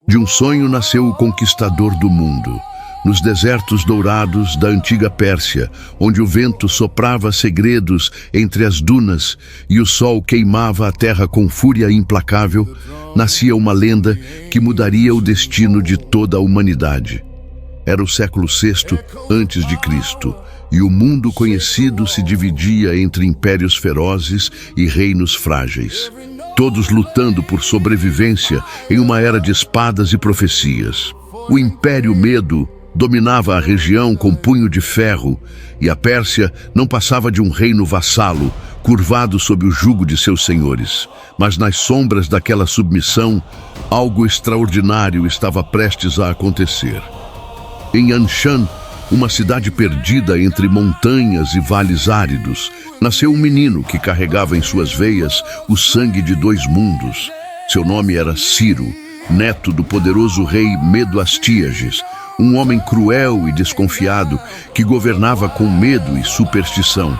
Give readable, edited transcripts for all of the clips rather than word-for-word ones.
De um sonho nasceu o conquistador do mundo. Nos desertos dourados da antiga Pérsia, onde o vento soprava segredos entre as dunas e o sol queimava a terra com fúria implacável, nascia uma lenda que mudaria o destino de toda a humanidade. Era o século VI antes de Cristo, e o mundo conhecido se dividia entre impérios ferozes e reinos frágeis, todos lutando por sobrevivência em uma era de espadas e profecias. O Império Medo dominava a região com punho de ferro, e a Pérsia não passava de um reino vassalo, curvado sob o jugo de seus senhores. Mas nas sombras daquela submissão, algo extraordinário estava prestes a acontecer. Em Anshan, uma cidade perdida entre montanhas e vales áridos, nasceu um menino que carregava em suas veias o sangue de dois mundos. Seu nome era Ciro, neto do poderoso rei Medo-Astíages, um homem cruel e desconfiado que governava com medo e superstição.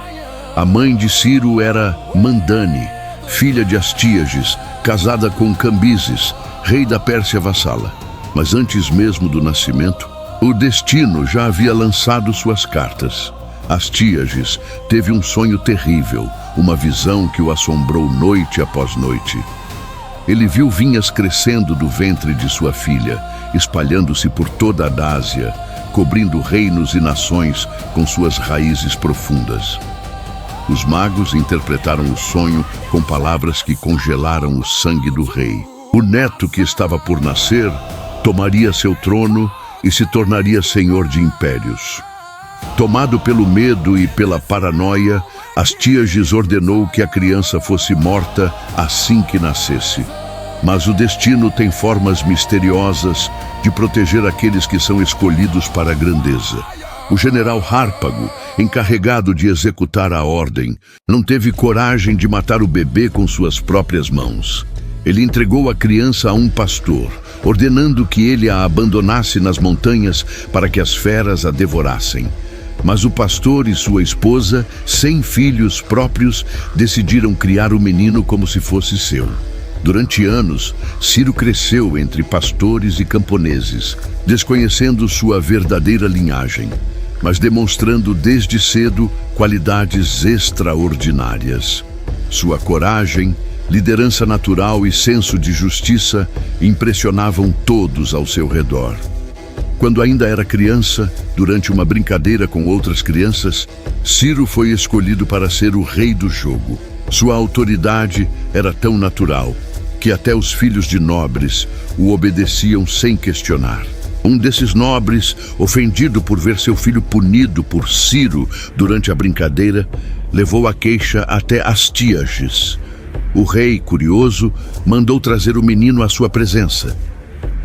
A mãe de Ciro era Mandane, filha de Astíages, casada com Cambises, rei da Pérsia vassala. Mas antes mesmo do nascimento, o destino já havia lançado suas cartas. Astíages teve um sonho terrível, uma visão que o assombrou noite após noite. Ele viu vinhas crescendo do ventre de sua filha, espalhando-se por toda a Dásia, cobrindo reinos e nações com suas raízes profundas. Os magos interpretaram o sonho com palavras que congelaram o sangue do rei. O neto que estava por nascer tomaria seu trono e se tornaria senhor de impérios. Tomado pelo medo e pela paranoia, Astíages ordenou que a criança fosse morta assim que nascesse. Mas o destino tem formas misteriosas de proteger aqueles que são escolhidos para a grandeza. O general Hárpago, encarregado de executar a ordem, não teve coragem de matar o bebê com suas próprias mãos. Ele entregou a criança a um pastor, ordenando que ele a abandonasse nas montanhas para que as feras a devorassem. Mas o pastor e sua esposa, sem filhos próprios, decidiram criar o menino como se fosse seu. Durante anos, Ciro cresceu entre pastores e camponeses, desconhecendo sua verdadeira linhagem, mas demonstrando desde cedo qualidades extraordinárias. Sua coragem, liderança natural e senso de justiça impressionavam todos ao seu redor. Quando ainda era criança, durante uma brincadeira com outras crianças, Ciro foi escolhido para ser o rei do jogo. Sua autoridade era tão natural que até os filhos de nobres o obedeciam sem questionar. Um desses nobres, ofendido por ver seu filho punido por Ciro durante a brincadeira, levou a queixa até Astíages. O rei, curioso, mandou trazer o menino à sua presença.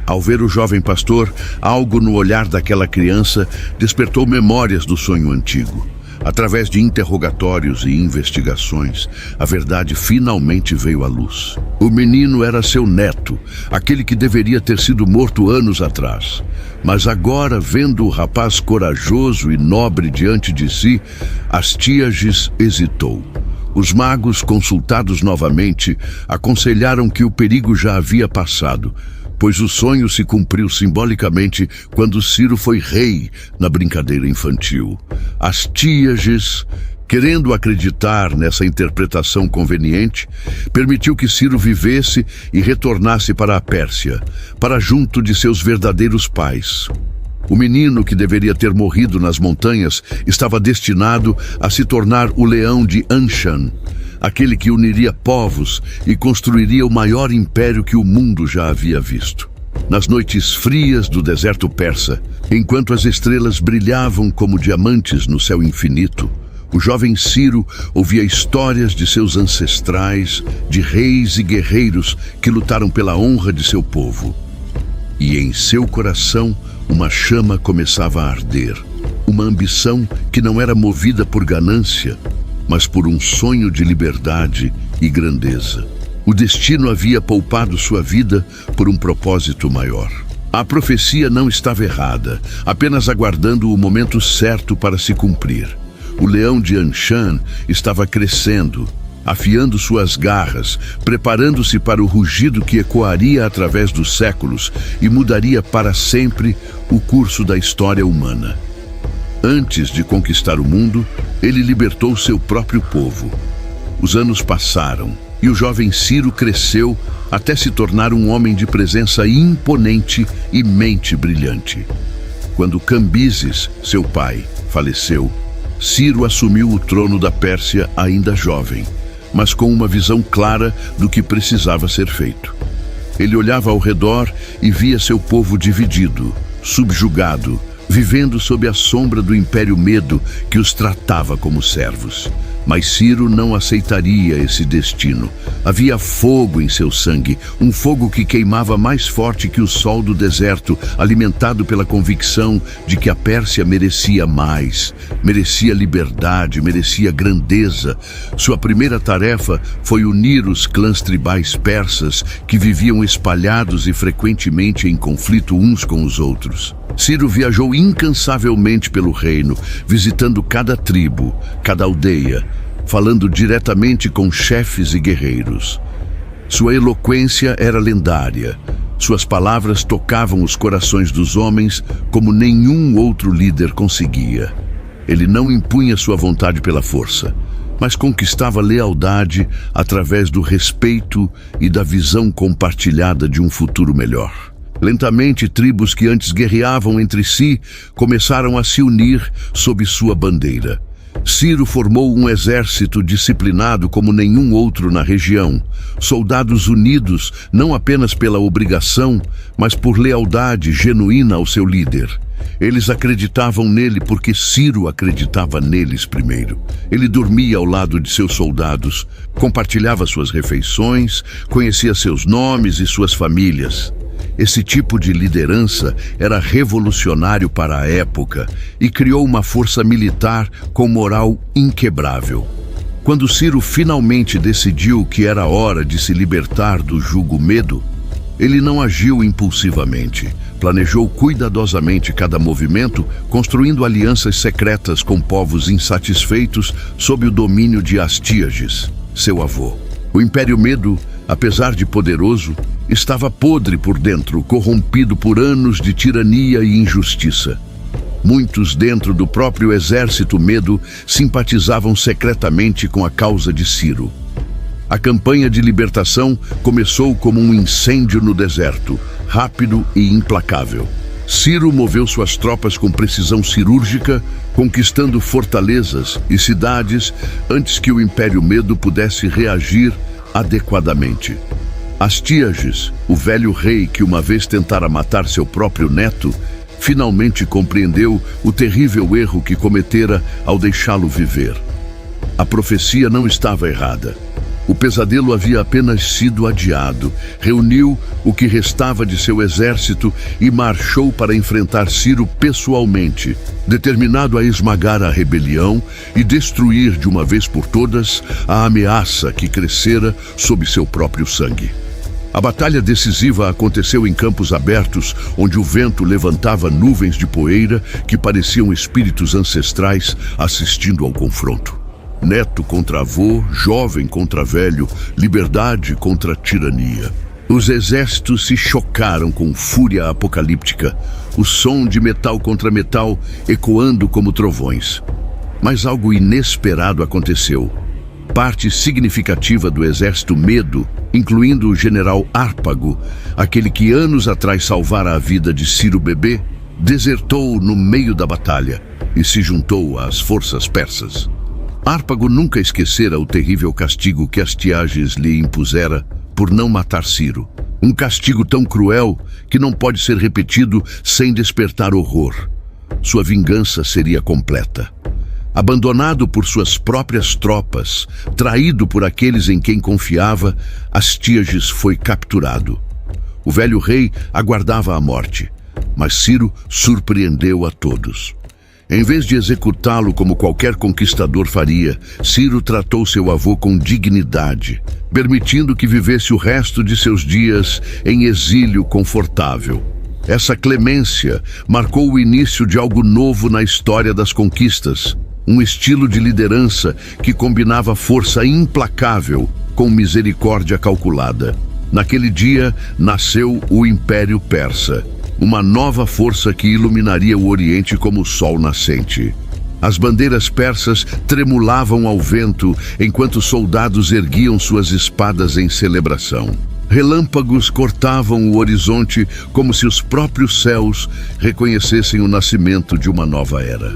Ao ver o jovem pastor, algo no olhar daquela criança despertou memórias do sonho antigo. Através de interrogatórios e investigações, a verdade finalmente veio à luz. O menino era seu neto, aquele que deveria ter sido morto anos atrás. Mas agora, vendo o rapaz corajoso e nobre diante de si, Astíages hesitou. Os magos, consultados novamente, aconselharam que o perigo já havia passado, pois o sonho se cumpriu simbolicamente quando Ciro foi rei na brincadeira infantil. Astíages, querendo acreditar nessa interpretação conveniente, permitiu que Ciro vivesse e retornasse para a Pérsia, para junto de seus verdadeiros pais. O menino que deveria ter morrido nas montanhas estava destinado a se tornar o leão de Anshan, aquele que uniria povos e construiria o maior império que o mundo já havia visto. Nas noites frias do deserto persa, enquanto as estrelas brilhavam como diamantes no céu infinito, o jovem Ciro ouvia histórias de seus ancestrais, de reis e guerreiros que lutaram pela honra de seu povo. E em seu coração, uma chama começava a arder, uma ambição que não era movida por ganância, mas por um sonho de liberdade e grandeza. O destino havia poupado sua vida por um propósito maior. A profecia não estava errada, apenas aguardando o momento certo para se cumprir. O leão de Anshan estava crescendo, afiando suas garras, preparando-se para o rugido que ecoaria através dos séculos e mudaria para sempre o curso da história humana. Antes de conquistar o mundo, ele libertou seu próprio povo. Os anos passaram e o jovem Ciro cresceu até se tornar um homem de presença imponente e mente brilhante. Quando Cambises, seu pai, faleceu, Ciro assumiu o trono da Pérsia ainda jovem, mas com uma visão clara do que precisava ser feito. Ele olhava ao redor e via seu povo dividido, subjugado, vivendo sob a sombra do Império Medo que os tratava como servos. Mas Ciro não aceitaria esse destino. Havia fogo em seu sangue, um fogo que queimava mais forte que o sol do deserto, alimentado pela convicção de que a Pérsia merecia mais, merecia liberdade, merecia grandeza. Sua primeira tarefa foi unir os clãs tribais persas que viviam espalhados e frequentemente em conflito uns com os outros. Ciro viajou incansavelmente pelo reino, visitando cada tribo, cada aldeia, falando diretamente com chefes e guerreiros. Sua eloquência era lendária. Suas palavras tocavam os corações dos homens como nenhum outro líder conseguia. Ele não impunha sua vontade pela força, mas conquistava lealdade através do respeito e da visão compartilhada de um futuro melhor. Lentamente, tribos que antes guerreavam entre si começaram a se unir sob sua bandeira. Ciro formou um exército disciplinado como nenhum outro na região. Soldados unidos não apenas pela obrigação, mas por lealdade genuína ao seu líder. Eles acreditavam nele porque Ciro acreditava neles primeiro. Ele dormia ao lado de seus soldados, compartilhava suas refeições, conhecia seus nomes e suas famílias. Esse tipo de liderança era revolucionário para a época e criou uma força militar com moral inquebrável. Quando Ciro finalmente decidiu que era hora de se libertar do jugo Medo, ele não agiu impulsivamente. Planejou cuidadosamente cada movimento, construindo alianças secretas com povos insatisfeitos sob o domínio de Astíages, seu avô. O Império Medo, apesar de poderoso, estava podre por dentro, corrompido por anos de tirania e injustiça. Muitos dentro do próprio exército Medo simpatizavam secretamente com a causa de Ciro. A campanha de libertação começou como um incêndio no deserto, rápido e implacável. Ciro moveu suas tropas com precisão cirúrgica, conquistando fortalezas e cidades antes que o Império Medo pudesse reagir adequadamente. Astíages, o velho rei que uma vez tentara matar seu próprio neto, finalmente compreendeu o terrível erro que cometera ao deixá-lo viver. A profecia não estava errada. O pesadelo havia apenas sido adiado. Reuniu o que restava de seu exército e marchou para enfrentar Ciro pessoalmente, determinado a esmagar a rebelião e destruir de uma vez por todas a ameaça que crescera sob seu próprio sangue. A batalha decisiva aconteceu em campos abertos, onde o vento levantava nuvens de poeira que pareciam espíritos ancestrais assistindo ao confronto. Neto contra avô, jovem contra velho, liberdade contra tirania. Os exércitos se chocaram com fúria apocalíptica, o som de metal contra metal ecoando como trovões. Mas algo inesperado aconteceu. Parte significativa do exército Medo, incluindo o general Hárpago, aquele que anos atrás salvara a vida de Ciro bebê, desertou no meio da batalha e se juntou às forças persas. Hárpago nunca esquecera o terrível castigo que Astíages lhe impusera por não matar Ciro. Um castigo tão cruel que não pode ser repetido sem despertar horror. Sua vingança seria completa. Abandonado por suas próprias tropas, traído por aqueles em quem confiava, Astíages foi capturado. O velho rei aguardava a morte, mas Ciro surpreendeu a todos. Em vez de executá-lo como qualquer conquistador faria, Ciro tratou seu avô com dignidade, permitindo que vivesse o resto de seus dias em exílio confortável. Essa clemência marcou o início de algo novo na história das conquistas. um estilo de liderança que combinava força implacável com misericórdia calculada. Naquele dia nasceu o Império Persa, uma nova força que iluminaria o Oriente como o sol nascente. As bandeiras persas tremulavam ao vento enquanto soldados erguiam suas espadas em celebração. Relâmpagos cortavam o horizonte como se os próprios céus reconhecessem o nascimento de uma nova era.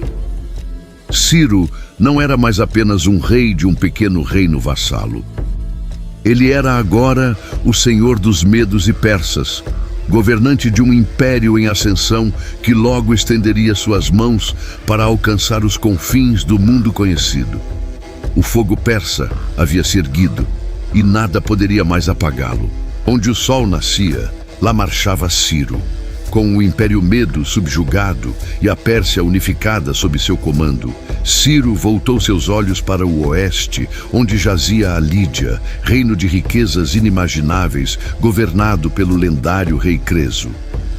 Ciro não era mais apenas um rei de um pequeno reino vassalo. Ele era agora o senhor dos medos e persas, governante de um império em ascensão que logo estenderia suas mãos para alcançar os confins do mundo conhecido. O fogo persa havia se erguido e nada poderia mais apagá-lo. Onde o sol nascia, lá marchava Ciro, com o Império Medo subjugado e a Pérsia unificada sob seu comando. Ciro voltou seus olhos para o oeste, onde jazia a Lídia, reino de riquezas inimagináveis, governado pelo lendário rei Creso.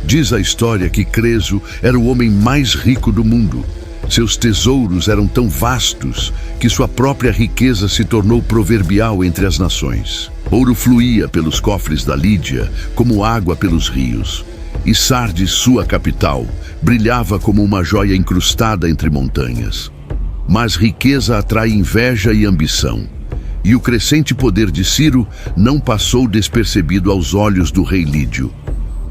Diz a história que Creso era o homem mais rico do mundo. Seus tesouros eram tão vastos que sua própria riqueza se tornou proverbial entre as nações. Ouro fluía pelos cofres da Lídia, como água pelos rios. E Sardes, sua capital, brilhava como uma joia incrustada entre montanhas. Mas riqueza atrai inveja e ambição. E o crescente poder de Ciro não passou despercebido aos olhos do rei Lídio.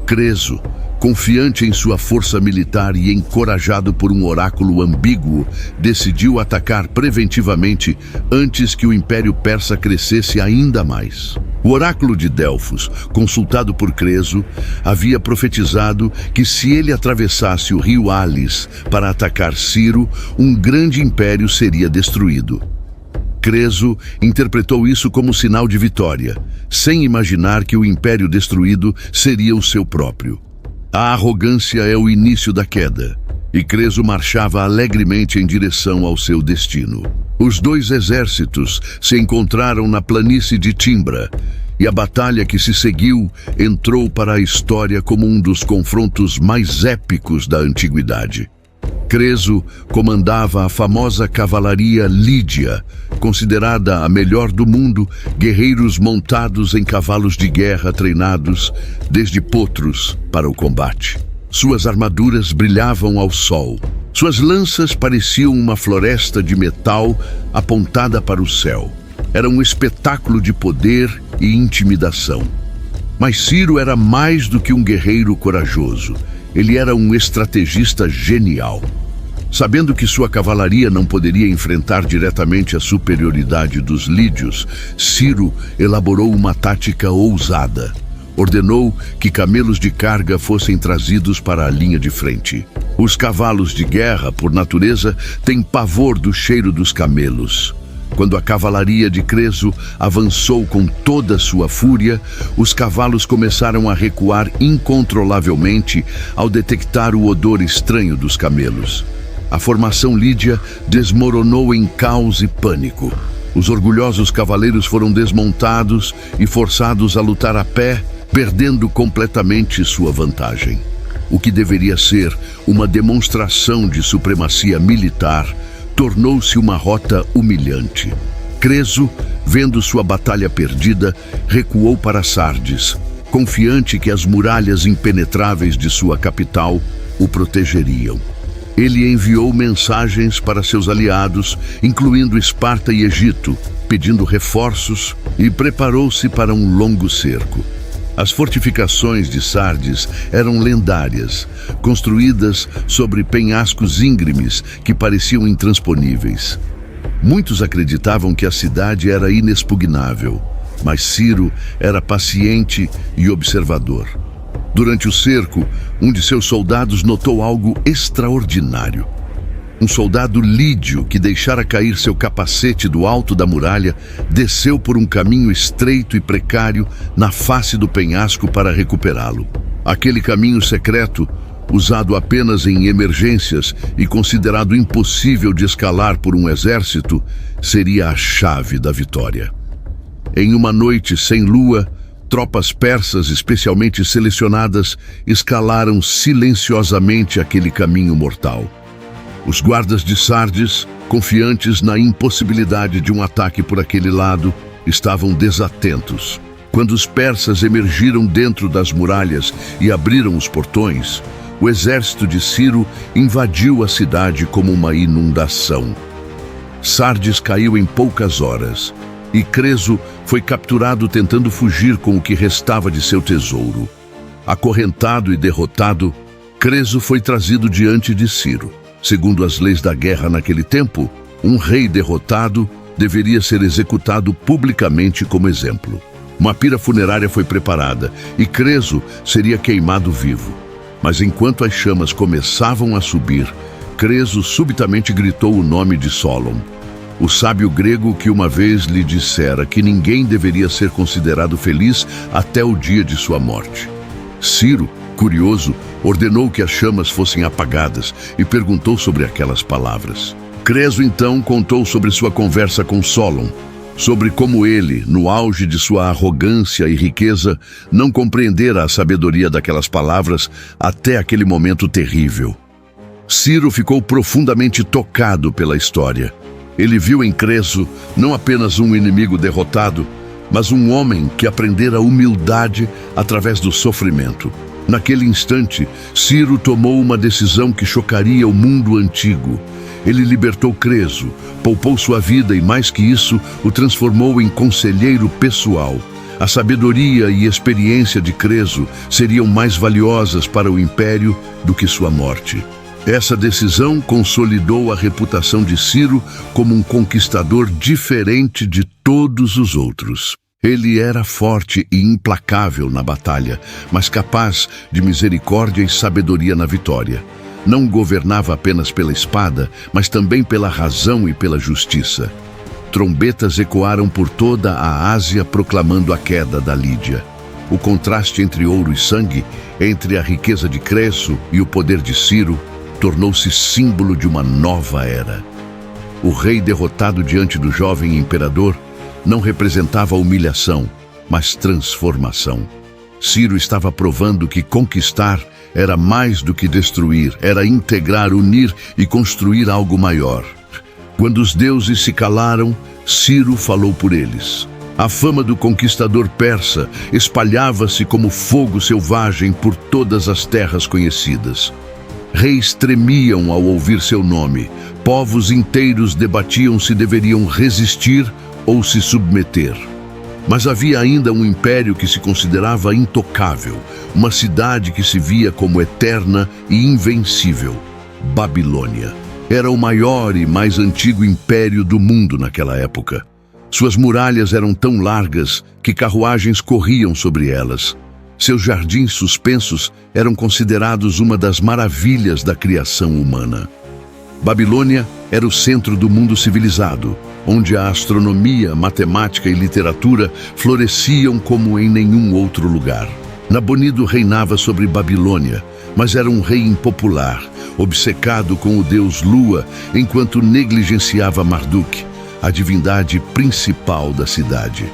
Creso, confiante em sua força militar e encorajado por um oráculo ambíguo, decidiu atacar preventivamente antes que o Império Persa crescesse ainda mais. O oráculo de Delfos, consultado por Creso, havia profetizado que se ele atravessasse o rio Alis para atacar Ciro, um grande império seria destruído. Creso interpretou isso como sinal de vitória, sem imaginar que o império destruído seria o seu próprio. A arrogância é o início da queda, e Creso marchava alegremente em direção ao seu destino. Os dois exércitos se encontraram na planície de Timbra, e a batalha que se seguiu entrou para a história como um dos confrontos mais épicos da antiguidade. Creso comandava a famosa cavalaria Lídia, considerada a melhor do mundo, guerreiros montados em cavalos de guerra treinados desde potros para o combate. Suas armaduras brilhavam ao sol. Suas lanças pareciam uma floresta de metal apontada para o céu. Era um espetáculo de poder e intimidação. Mas Ciro era mais do que um guerreiro corajoso. Ele era um estrategista genial. Sabendo que sua cavalaria não poderia enfrentar diretamente a superioridade dos lídios, Ciro elaborou uma tática ousada. Ordenou que camelos de carga fossem trazidos para a linha de frente. Os cavalos de guerra, por natureza, têm pavor do cheiro dos camelos. Quando a cavalaria de Creso avançou com toda sua fúria, os cavalos começaram a recuar incontrolavelmente ao detectar o odor estranho dos camelos. A formação lídia desmoronou em caos e pânico. Os orgulhosos cavaleiros foram desmontados e forçados a lutar a pé, perdendo completamente sua vantagem. O que deveria ser uma demonstração de supremacia militar tornou-se uma rota humilhante. Creso, vendo sua batalha perdida, recuou para Sardes, confiante que as muralhas impenetráveis de sua capital o protegeriam. Ele enviou mensagens para seus aliados, incluindo Esparta e Egito, pedindo reforços, e preparou-se para um longo cerco. As fortificações de Sardes eram lendárias, construídas sobre penhascos íngremes que pareciam intransponíveis. Muitos acreditavam que a cidade era inexpugnável, mas Ciro era paciente e observador. Durante o cerco, um de seus soldados notou algo extraordinário. Um soldado lídio que deixara cair seu capacete do alto da muralha desceu por um caminho estreito e precário na face do penhasco para recuperá-lo. Aquele caminho secreto, usado apenas em emergências e considerado impossível de escalar por um exército, seria a chave da vitória. Em uma noite sem lua, tropas persas especialmente selecionadas escalaram silenciosamente aquele caminho mortal. Os guardas de Sardes, confiantes na impossibilidade de um ataque por aquele lado, estavam desatentos. Quando os persas emergiram dentro das muralhas e abriram os portões, o exército de Ciro invadiu a cidade como uma inundação. Sardes caiu em poucas horas, e Creso foi capturado tentando fugir com o que restava de seu tesouro. Acorrentado e derrotado, Creso foi trazido diante de Ciro. Segundo as leis da guerra naquele tempo, um rei derrotado deveria ser executado publicamente como exemplo. Uma pira funerária foi preparada e Creso seria queimado vivo. Mas enquanto as chamas começavam a subir, Creso subitamente gritou o nome de Solon, o sábio grego que uma vez lhe dissera que ninguém deveria ser considerado feliz até o dia de sua morte. Ciro, curioso, ordenou que as chamas fossem apagadas e perguntou sobre aquelas palavras. Creso então contou sobre sua conversa com Solon, sobre como ele, no auge de sua arrogância e riqueza, não compreendera a sabedoria daquelas palavras até aquele momento terrível. Ciro ficou profundamente tocado pela história. Ele viu em Creso não apenas um inimigo derrotado, mas um homem que aprendera humildade através do sofrimento. Naquele instante, Ciro tomou uma decisão que chocaria o mundo antigo. Ele libertou Creso, poupou sua vida e, mais que isso, o transformou em conselheiro pessoal. A sabedoria e experiência de Creso seriam mais valiosas para o império do que sua morte. Essa decisão consolidou a reputação de Ciro como um conquistador diferente de todos os outros. Ele era forte e implacável na batalha, mas capaz de misericórdia e sabedoria na vitória. Não governava apenas pela espada, mas também pela razão e pela justiça. Trombetas ecoaram por toda a Ásia proclamando a queda da Lídia. O contraste entre ouro e sangue, entre a riqueza de Creso e o poder de Ciro, tornou-se símbolo de uma nova era. O rei derrotado diante do jovem imperador não representava humilhação, mas transformação. Ciro estava provando que conquistar era mais do que destruir, era integrar, unir e construir algo maior. Quando os deuses se calaram, Ciro falou por eles. A fama do conquistador persa espalhava-se como fogo selvagem por todas as terras conhecidas. Reis tremiam ao ouvir seu nome. Povos inteiros debatiam se deveriam resistir ou se submeter. Mas havia ainda um império que se considerava intocável, uma cidade que se via como eterna e invencível: Babilônia. Era o maior e mais antigo império do mundo naquela época. Suas muralhas eram tão largas que carruagens corriam sobre elas. Seus jardins suspensos eram considerados uma das maravilhas da criação humana. Babilônia era o centro do mundo civilizado, onde a astronomia, matemática e literatura floresciam como em nenhum outro lugar. Nabonido reinava sobre Babilônia, mas era um rei impopular, obcecado com o deus Lua, enquanto negligenciava Marduk, a divindade principal da cidade.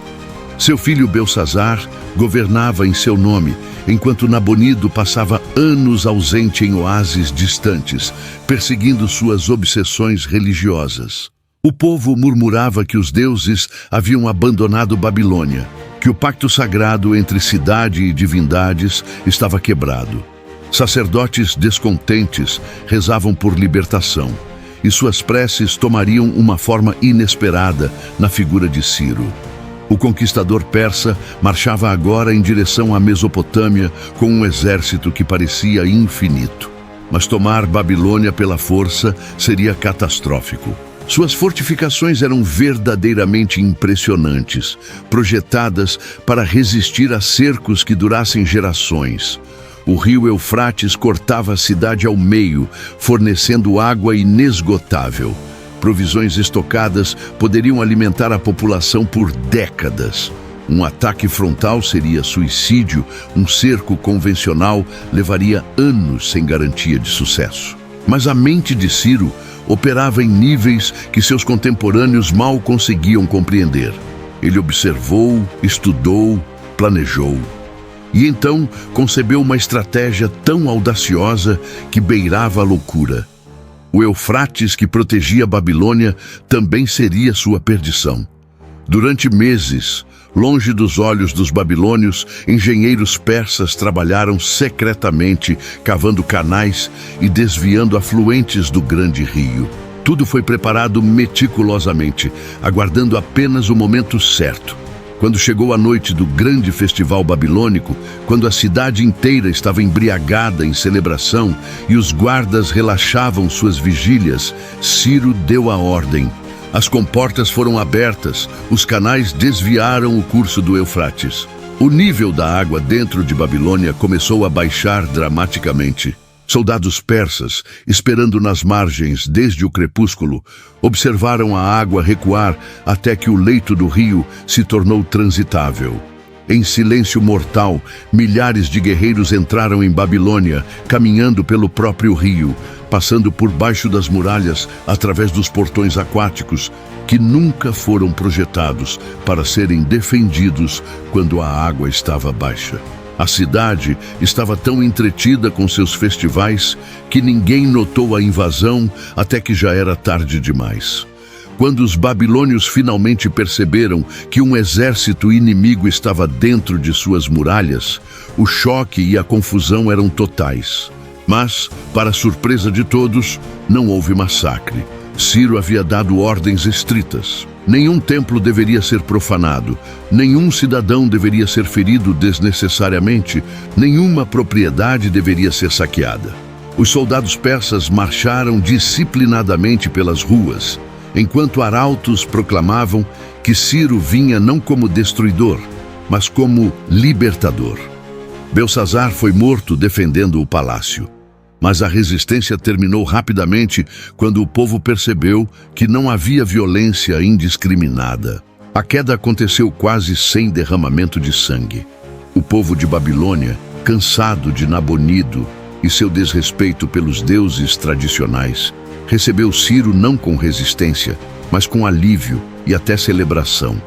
Seu filho Belsazar governava em seu nome, enquanto Nabonido passava anos ausente em oásis distantes, perseguindo suas obsessões religiosas. O povo murmurava que os deuses haviam abandonado Babilônia, que o pacto sagrado entre cidade e divindades estava quebrado. Sacerdotes descontentes rezavam por libertação, e suas preces tomariam uma forma inesperada na figura de Ciro. O conquistador persa marchava agora em direção à Mesopotâmia com um exército que parecia infinito. Mas tomar Babilônia pela força seria catastrófico. Suas fortificações eram verdadeiramente impressionantes, projetadas para resistir a cercos que durassem gerações. O rio Eufrates cortava a cidade ao meio, fornecendo água inesgotável. Provisões estocadas poderiam alimentar a população por décadas. Um ataque frontal seria suicídio, um cerco convencional levaria anos sem garantia de sucesso. Mas a mente de Ciro operava em níveis que seus contemporâneos mal conseguiam compreender. Ele observou, estudou, planejou. E então concebeu uma estratégia tão audaciosa que beirava a loucura. O Eufrates, que protegia a Babilônia, também seria sua perdição. Durante meses, longe dos olhos dos babilônios, engenheiros persas trabalharam secretamente, cavando canais e desviando afluentes do grande rio. Tudo foi preparado meticulosamente, aguardando apenas o momento certo. Quando chegou a noite do grande festival babilônico, quando a cidade inteira estava embriagada em celebração e os guardas relaxavam suas vigílias, Ciro deu a ordem. As comportas foram abertas, os canais desviaram o curso do Eufrates. O nível da água dentro de Babilônia começou a baixar dramaticamente. Soldados persas, esperando nas margens desde o crepúsculo, observaram a água recuar até que o leito do rio se tornou transitável. Em silêncio mortal, milhares de guerreiros entraram em Babilônia, caminhando pelo próprio rio, passando por baixo das muralhas através dos portões aquáticos, que nunca foram projetados para serem defendidos quando a água estava baixa. A cidade estava tão entretida com seus festivais que ninguém notou a invasão até que já era tarde demais. Quando os babilônios finalmente perceberam que um exército inimigo estava dentro de suas muralhas, o choque e a confusão eram totais. Mas, para surpresa de todos, não houve massacre. Ciro havia dado ordens estritas. Nenhum templo deveria ser profanado, nenhum cidadão deveria ser ferido desnecessariamente, nenhuma propriedade deveria ser saqueada. Os soldados persas marcharam disciplinadamente pelas ruas, enquanto arautos proclamavam que Ciro vinha não como destruidor, mas como libertador. Belsassar foi morto defendendo o palácio. Mas a resistência terminou rapidamente quando o povo percebeu que não havia violência indiscriminada. A queda aconteceu quase sem derramamento de sangue. O povo de Babilônia, cansado de Nabonido e seu desrespeito pelos deuses tradicionais, recebeu Ciro não com resistência, mas com alívio e até celebração.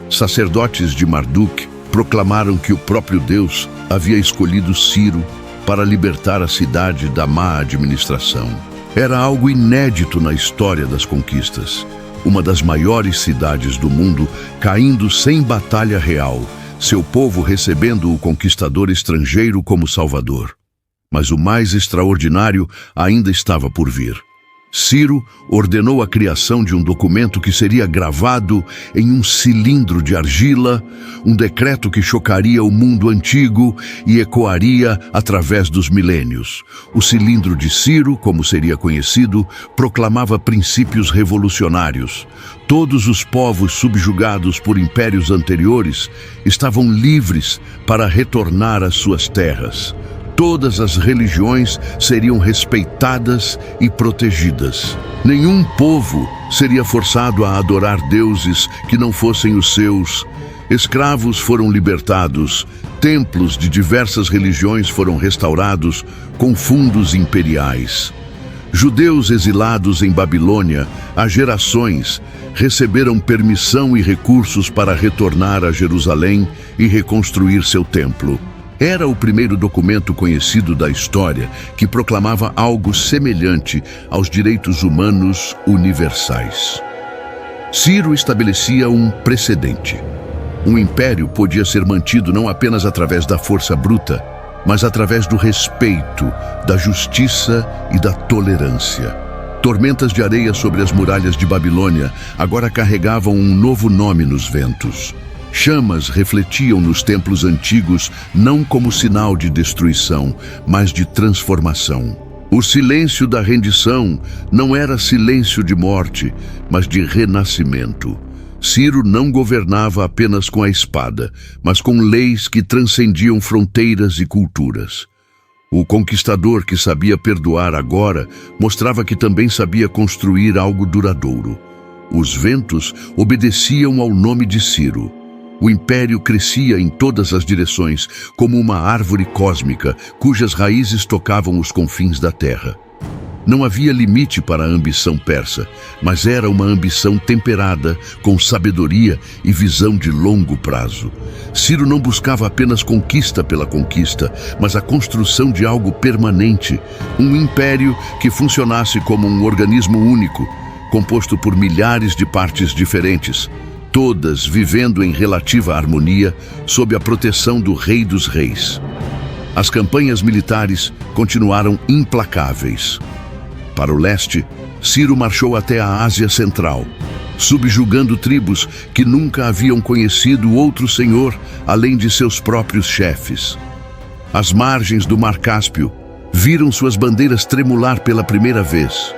Sacerdotes de Marduk proclamaram que o próprio Deus havia escolhido Ciro para libertar a cidade da má administração. Era algo inédito na história das conquistas. Uma das maiores cidades do mundo caindo sem batalha real, seu povo recebendo o conquistador estrangeiro como salvador. Mas o mais extraordinário ainda estava por vir. Ciro ordenou a criação de um documento que seria gravado em um cilindro de argila, um decreto que chocaria o mundo antigo e ecoaria através dos milênios. O cilindro de Ciro, como seria conhecido, proclamava princípios revolucionários. Todos os povos subjugados por impérios anteriores estavam livres para retornar às suas terras. Todas as religiões seriam respeitadas e protegidas. Nenhum povo seria forçado a adorar deuses que não fossem os seus. Escravos foram libertados, templos de diversas religiões foram restaurados com fundos imperiais. Judeus exilados em Babilônia há gerações receberam permissão e recursos para retornar a Jerusalém e reconstruir seu templo. Era o primeiro documento conhecido da história que proclamava algo semelhante aos direitos humanos universais. Ciro estabelecia um precedente. Um império podia ser mantido não apenas através da força bruta, mas através do respeito, da justiça e da tolerância. Tormentas de areia sobre as muralhas de Babilônia agora carregavam um novo nome nos ventos. Chamas refletiam nos templos antigos não como sinal de destruição, mas de transformação. O silêncio da rendição não era silêncio de morte, mas de renascimento. Ciro não governava apenas com a espada, mas com leis que transcendiam fronteiras e culturas. O conquistador que sabia perdoar agora mostrava que também sabia construir algo duradouro. Os ventos obedeciam ao nome de Ciro. O império crescia em todas as direções, como uma árvore cósmica, cujas raízes tocavam os confins da terra. Não havia limite para a ambição persa, mas era uma ambição temperada, com sabedoria e visão de longo prazo. Ciro não buscava apenas conquista pela conquista, mas a construção de algo permanente, um império que funcionasse como um organismo único, composto por milhares de partes diferentes, todas vivendo em relativa harmonia sob a proteção do Rei dos Reis. As campanhas militares continuaram implacáveis. Para o leste, Ciro marchou até a Ásia Central, subjugando tribos que nunca haviam conhecido outro senhor além de seus próprios chefes. Às margens do Mar Cáspio, viram suas bandeiras tremular pela primeira vez.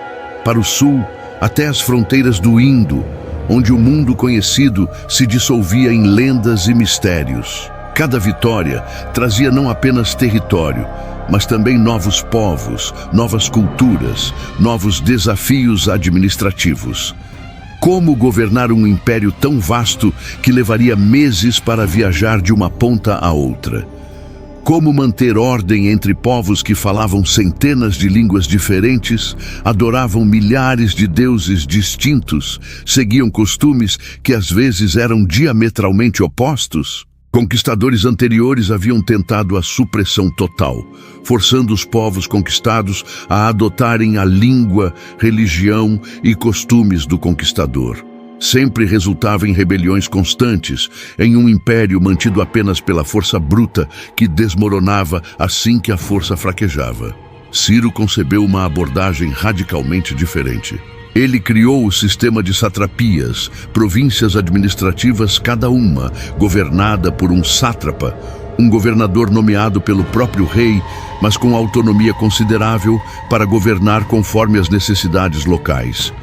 Para o sul, até as fronteiras do Indo, onde o mundo conhecido se dissolvia em lendas e mistérios. Cada vitória trazia não apenas território, mas também novos povos, novas culturas, novos desafios administrativos. Como governar um império tão vasto que levaria meses para viajar de uma ponta a outra? Como manter ordem entre povos que falavam centenas de línguas diferentes, adoravam milhares de deuses distintos, seguiam costumes que às vezes eram diametralmente opostos? Conquistadores anteriores haviam tentado a supressão total, forçando os povos conquistados a adotarem a língua, religião e costumes do conquistador. Sempre resultava em rebeliões constantes, em um império mantido apenas pela força bruta que desmoronava assim que a força fraquejava. Ciro concebeu uma abordagem radicalmente diferente. Ele criou o sistema de satrapias, províncias administrativas cada uma, governada por um sátrapa, um governador nomeado pelo próprio rei, mas com autonomia considerável para governar conforme as necessidades locais.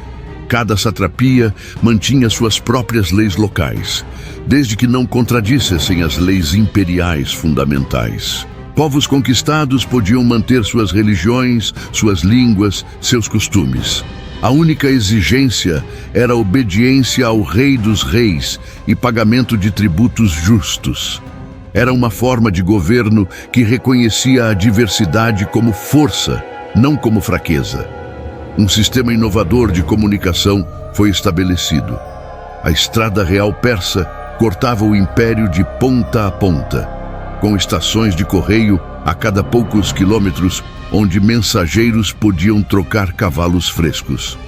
Cada satrapia mantinha suas próprias leis locais, desde que não contradissessem as leis imperiais fundamentais. Povos conquistados podiam manter suas religiões, suas línguas, seus costumes. A única exigência era a obediência ao Rei dos Reis e pagamento de tributos justos. Era uma forma de governo que reconhecia a diversidade como força, não como fraqueza. Um sistema inovador de comunicação foi estabelecido. A Estrada Real Persa cortava o império de ponta a ponta, com estações de correio a cada poucos quilômetros, onde mensageiros podiam trocar cavalos frescos.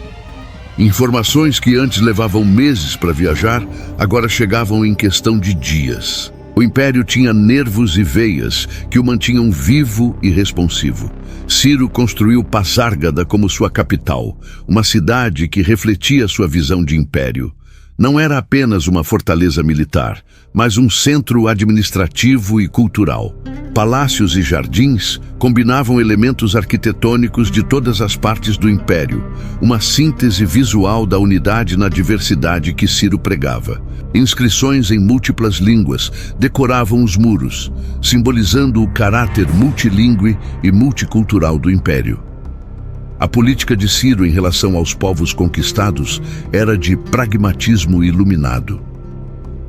Informações que antes levavam meses para viajar, agora chegavam em questão de dias. O império tinha nervos e veias que o mantinham vivo e responsivo. Ciro construiu Pasárgada como sua capital, uma cidade que refletia sua visão de império. Não era apenas uma fortaleza militar, mas um centro administrativo e cultural. Palácios e jardins combinavam elementos arquitetônicos de todas as partes do império, uma síntese visual da unidade na diversidade que Ciro pregava. Inscrições em múltiplas línguas decoravam os muros, simbolizando o caráter multilingüe e multicultural do império. A política de Ciro em relação aos povos conquistados era de pragmatismo iluminado.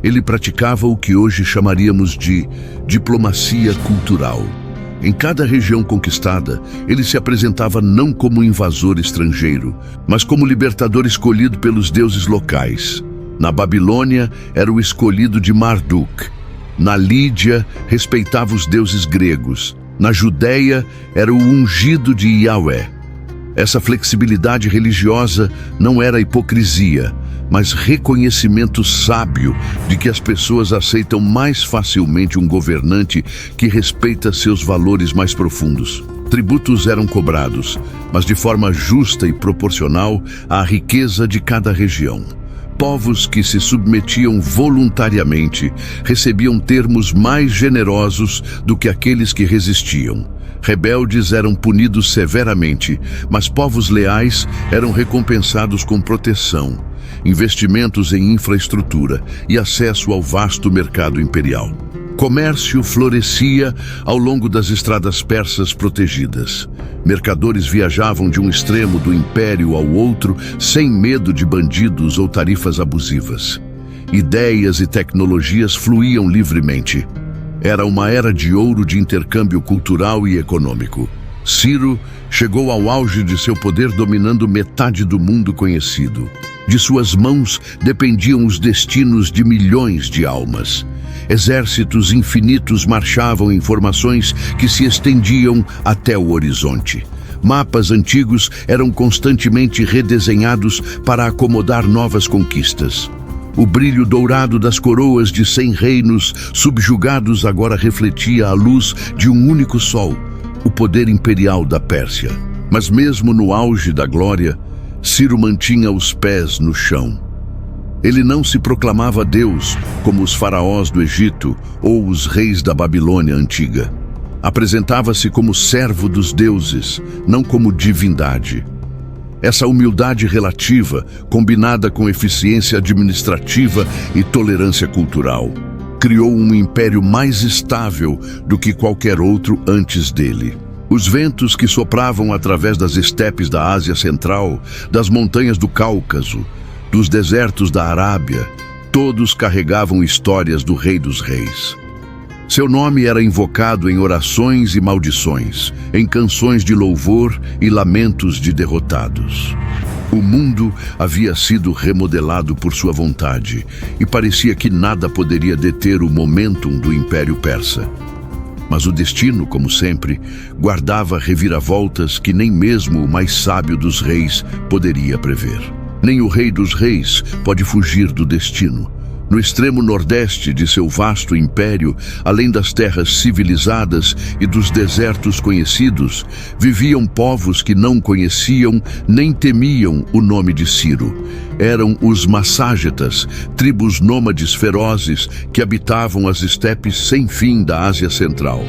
Ele praticava o que hoje chamaríamos de diplomacia cultural. Em cada região conquistada, ele se apresentava não como invasor estrangeiro, mas como libertador escolhido pelos deuses locais. Na Babilônia, era o escolhido de Marduk. Na Lídia, respeitava os deuses gregos. Na Judéia, era o ungido de Yahvé. Essa flexibilidade religiosa não era hipocrisia, mas reconhecimento sábio de que as pessoas aceitam mais facilmente um governante que respeita seus valores mais profundos. Tributos eram cobrados, mas de forma justa e proporcional à riqueza de cada região. Povos que se submetiam voluntariamente recebiam termos mais generosos do que aqueles que resistiam. Rebeldes eram punidos severamente, mas povos leais eram recompensados com proteção, investimentos em infraestrutura e acesso ao vasto mercado imperial. Comércio florescia ao longo das estradas persas protegidas. Mercadores viajavam de um extremo do império ao outro sem medo de bandidos ou tarifas abusivas. Ideias e tecnologias fluíam livremente. Era uma era de ouro de intercâmbio cultural e econômico. Ciro chegou ao auge de seu poder, dominando metade do mundo conhecido. De suas mãos dependiam os destinos de milhões de almas. Exércitos infinitos marchavam em formações que se estendiam até o horizonte. Mapas antigos eram constantemente redesenhados para acomodar novas conquistas. O brilho dourado das coroas de 100 reinos subjugados agora refletia a luz de um único sol, o poder imperial da Pérsia. Mas mesmo no auge da glória, Ciro mantinha os pés no chão. Ele não se proclamava Deus como os faraós do Egito ou os reis da Babilônia antiga. Apresentava-se como servo dos deuses, não como divindade. Essa humildade relativa, combinada com eficiência administrativa e tolerância cultural, criou um império mais estável do que qualquer outro antes dele. Os ventos que sopravam através das estepes da Ásia Central, das montanhas do Cáucaso, dos desertos da Arábia, todos carregavam histórias do Rei dos Reis. Seu nome era invocado em orações e maldições, em canções de louvor e lamentos de derrotados. O mundo havia sido remodelado por sua vontade e parecia que nada poderia deter o momentum do Império Persa. Mas o destino, como sempre, guardava reviravoltas que nem mesmo o mais sábio dos reis poderia prever. Nem o Rei dos Reis pode fugir do destino. No extremo nordeste de seu vasto império, além das terras civilizadas e dos desertos conhecidos, viviam povos que não conheciam nem temiam o nome de Ciro. Eram os Masságetas, tribos nômades ferozes que habitavam as estepes sem fim da Ásia Central.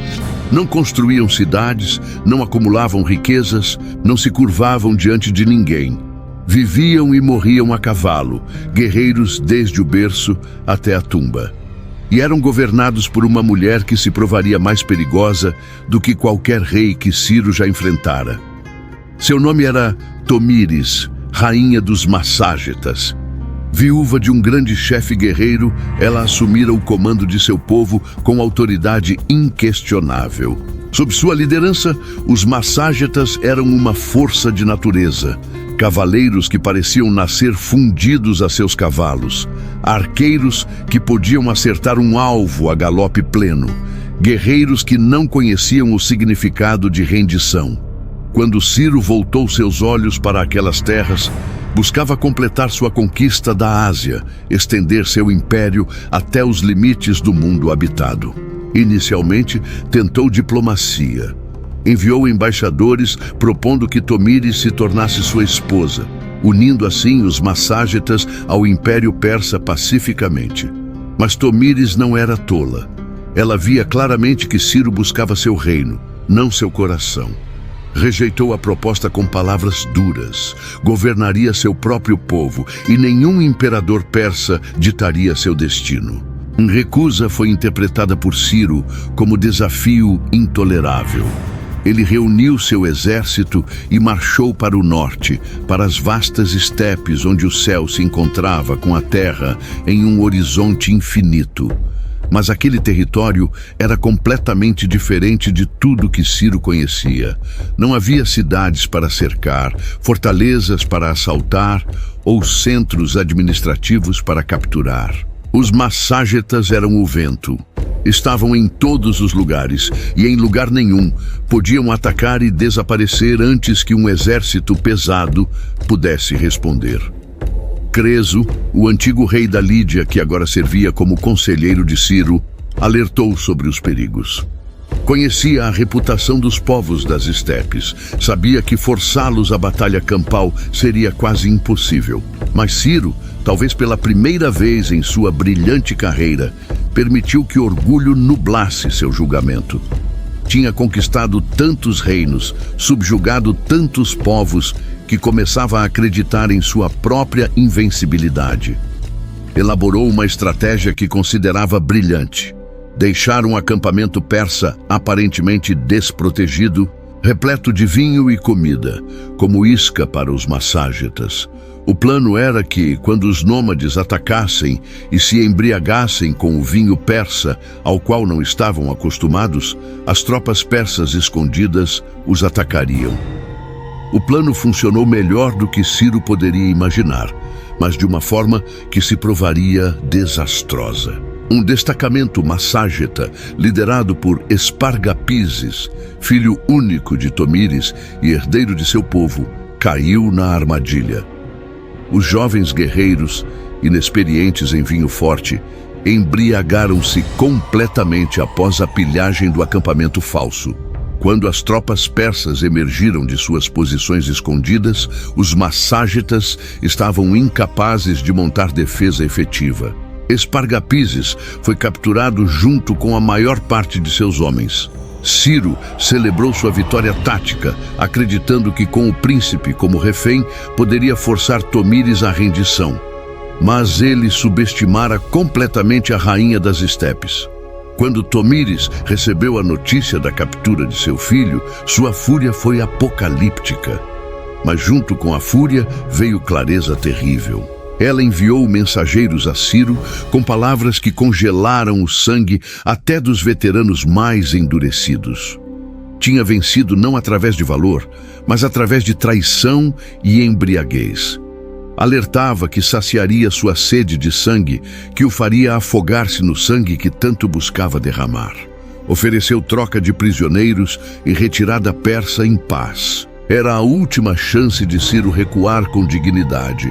Não construíam cidades, não acumulavam riquezas, não se curvavam diante de ninguém. Viviam e morriam a cavalo, guerreiros desde o berço até a tumba. E eram governados por uma mulher que se provaria mais perigosa do que qualquer rei que Ciro já enfrentara. Seu nome era Tomíris, rainha dos Masságetas. Viúva de um grande chefe guerreiro, ela assumira o comando de seu povo com autoridade inquestionável. Sob sua liderança, os Masságetas eram uma força de natureza. Cavaleiros que pareciam nascer fundidos a seus cavalos, arqueiros que podiam acertar um alvo a galope pleno, guerreiros que não conheciam o significado de rendição. Quando Ciro voltou seus olhos para aquelas terras, buscava completar sua conquista da Ásia, estender seu império até os limites do mundo habitado. Inicialmente, tentou diplomacia. Enviou embaixadores propondo que Tomíris se tornasse sua esposa, unindo assim os Masságetas ao Império Persa pacificamente. Mas Tomíris não era tola. Ela via claramente que Ciro buscava seu reino, não seu coração. Rejeitou a proposta com palavras duras. Governaria seu próprio povo e nenhum imperador persa ditaria seu destino. A recusa foi interpretada por Ciro como desafio intolerável. Ele reuniu seu exército e marchou para o norte, para as vastas estepes onde o céu se encontrava com a terra em um horizonte infinito. Mas aquele território era completamente diferente de tudo que Ciro conhecia. Não havia cidades para cercar, fortalezas para assaltar ou centros administrativos para capturar. Os Masságetas eram o vento. Estavam em todos os lugares e em lugar nenhum podiam atacar e desaparecer antes que um exército pesado pudesse responder. Creso, o antigo rei da Lídia, que agora servia como conselheiro de Ciro, alertou sobre os perigos. Conhecia a reputação dos povos das estepes, sabia que forçá-los à batalha campal seria quase impossível. Mas Ciro, talvez pela primeira vez em sua brilhante carreira, permitiu que orgulho nublasse seu julgamento. Tinha conquistado tantos reinos, subjugado tantos povos, que começava a acreditar em sua própria invencibilidade. Elaborou uma estratégia que considerava brilhante. Deixar um acampamento persa aparentemente desprotegido, repleto de vinho e comida, como isca para os masságetas. O plano era que, quando os nômades atacassem e se embriagassem com o vinho persa, ao qual não estavam acostumados, as tropas persas escondidas os atacariam. O plano funcionou melhor do que Ciro poderia imaginar, mas de uma forma que se provaria desastrosa. Um destacamento masságeta, liderado por Espargapises, filho único de Tomíris e herdeiro de seu povo, caiu na armadilha. Os jovens guerreiros, inexperientes em vinho forte, embriagaram-se completamente após a pilhagem do acampamento falso. Quando as tropas persas emergiram de suas posições escondidas, os masságetas estavam incapazes de montar defesa efetiva. Espargapises foi capturado junto com a maior parte de seus homens. Ciro celebrou sua vitória tática, acreditando que com o príncipe como refém poderia forçar Tomíris à rendição. Mas ele subestimara completamente a rainha das estepes. Quando Tomíris recebeu a notícia da captura de seu filho, sua fúria foi apocalíptica. Mas junto com a fúria veio clareza terrível. Ela enviou mensageiros a Ciro com palavras que congelaram o sangue até dos veteranos mais endurecidos. Tinha vencido não através de valor, mas através de traição e embriaguez. Alertava que saciaria sua sede de sangue, que o faria afogar-se no sangue que tanto buscava derramar. Ofereceu troca de prisioneiros e retirada persa em paz. Era a última chance de Ciro recuar com dignidade.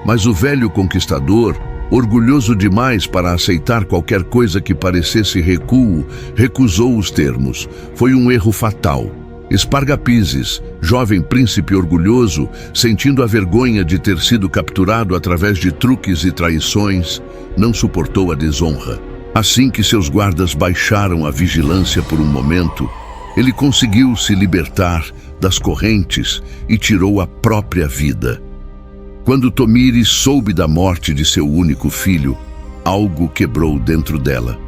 Mas o velho conquistador, orgulhoso demais para aceitar qualquer coisa que parecesse recuo, recusou os termos. Foi um erro fatal. Espargapises, jovem príncipe orgulhoso, sentindo a vergonha de ter sido capturado através de truques e traições, não suportou a desonra. Assim que seus guardas baixaram a vigilância por um momento, ele conseguiu se libertar das correntes e tirou a própria vida. Quando Tomíris soube da morte de seu único filho, algo quebrou dentro dela.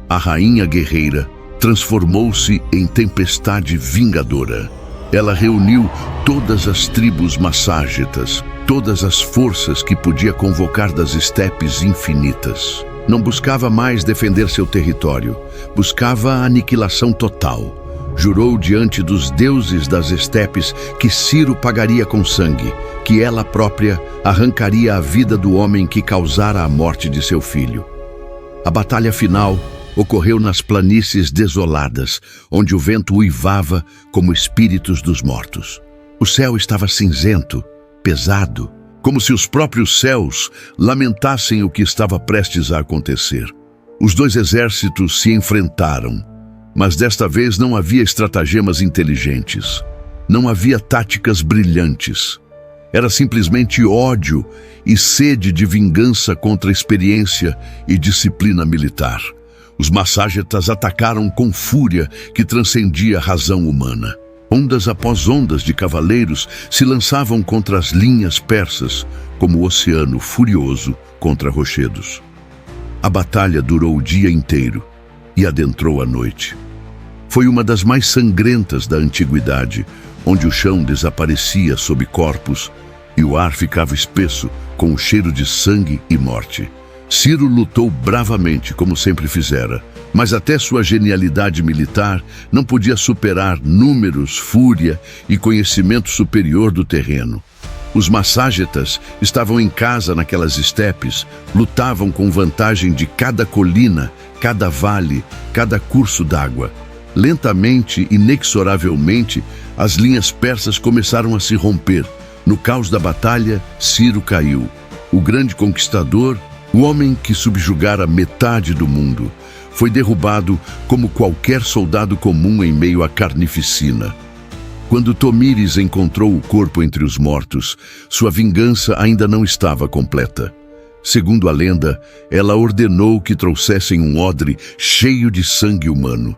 A rainha guerreira transformou-se em tempestade vingadora. Ela reuniu todas as tribos masságetas, todas as forças que podia convocar das estepes infinitas. Não buscava mais defender seu território, buscava a aniquilação total. Jurou diante dos deuses das estepes que Ciro pagaria com sangue, que ela própria arrancaria a vida do homem que causara a morte de seu filho. A batalha final ocorreu nas planícies desoladas, onde o vento uivava como espíritos dos mortos. O céu estava cinzento, pesado, como se os próprios céus lamentassem o que estava prestes a acontecer. Os dois exércitos se enfrentaram, mas desta vez não havia estratagemas inteligentes. Não havia táticas brilhantes. Era simplesmente ódio e sede de vingança contra experiência e disciplina militar. Os masságetas atacaram com fúria que transcendia a razão humana. Ondas após ondas de cavaleiros se lançavam contra as linhas persas, como o oceano furioso contra rochedos. A batalha durou o dia inteiro e adentrou a noite. Foi uma das mais sangrentas da antiguidade, onde o chão desaparecia sob corpos e o ar ficava espesso com o cheiro de sangue e morte. Ciro lutou bravamente, como sempre fizera, mas até sua genialidade militar não podia superar números, fúria e conhecimento superior do terreno. Os masságetas estavam em casa naquelas estepes, lutavam com vantagem de cada colina, cada vale, cada curso d'água. Lentamente, inexoravelmente, as linhas persas começaram a se romper. No caos da batalha, Ciro caiu. O grande conquistador, o homem que subjugara metade do mundo, foi derrubado como qualquer soldado comum em meio à carnificina. Quando Tomíris encontrou o corpo entre os mortos, sua vingança ainda não estava completa. Segundo a lenda, ela ordenou que trouxessem um odre cheio de sangue humano.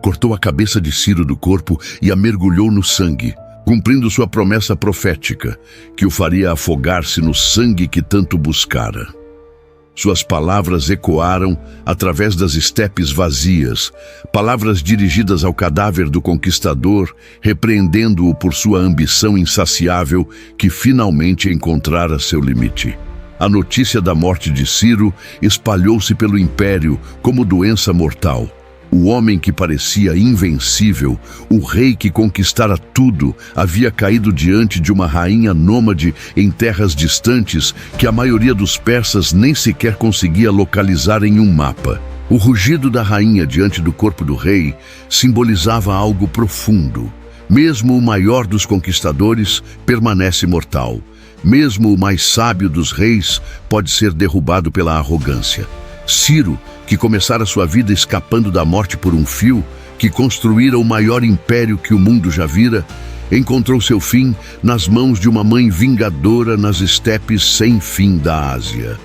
Cortou a cabeça de Ciro do corpo e a mergulhou no sangue, cumprindo sua promessa profética, que o faria afogar-se no sangue que tanto buscara. Suas palavras ecoaram através das estepes vazias, palavras dirigidas ao cadáver do conquistador, repreendendo-o por sua ambição insaciável que finalmente encontrara seu limite. A notícia da morte de Ciro espalhou-se pelo império como doença mortal. O homem que parecia invencível, o rei que conquistara tudo, havia caído diante de uma rainha nômade em terras distantes que a maioria dos persas nem sequer conseguia localizar em um mapa. O rugido da rainha diante do corpo do rei simbolizava algo profundo. Mesmo o maior dos conquistadores permanece mortal. Mesmo o mais sábio dos reis pode ser derrubado pela arrogância. Ciro, que começara sua vida escapando da morte por um fio, que construíra o maior império que o mundo já vira, encontrou seu fim nas mãos de uma mãe vingadora nas estepes sem fim da Ásia.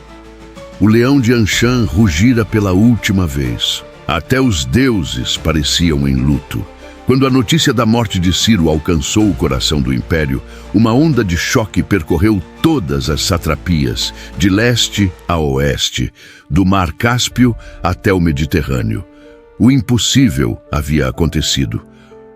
O leão de Anshan rugira pela última vez. Até os deuses pareciam em luto. Quando a notícia da morte de Ciro alcançou o coração do império, uma onda de choque percorreu todas as satrapias, de leste a oeste, do Mar Cáspio até o Mediterrâneo. O impossível havia acontecido.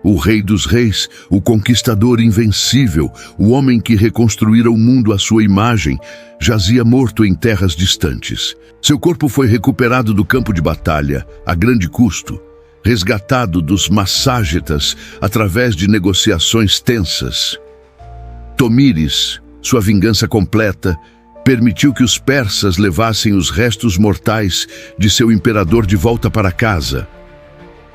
O rei dos reis, o conquistador invencível, o homem que reconstruíra o mundo à sua imagem, jazia morto em terras distantes. Seu corpo foi recuperado do campo de batalha, a grande custo, resgatado dos masságetas através de negociações tensas. Tomíris, sua vingança completa, permitiu que os persas levassem os restos mortais de seu imperador de volta para casa.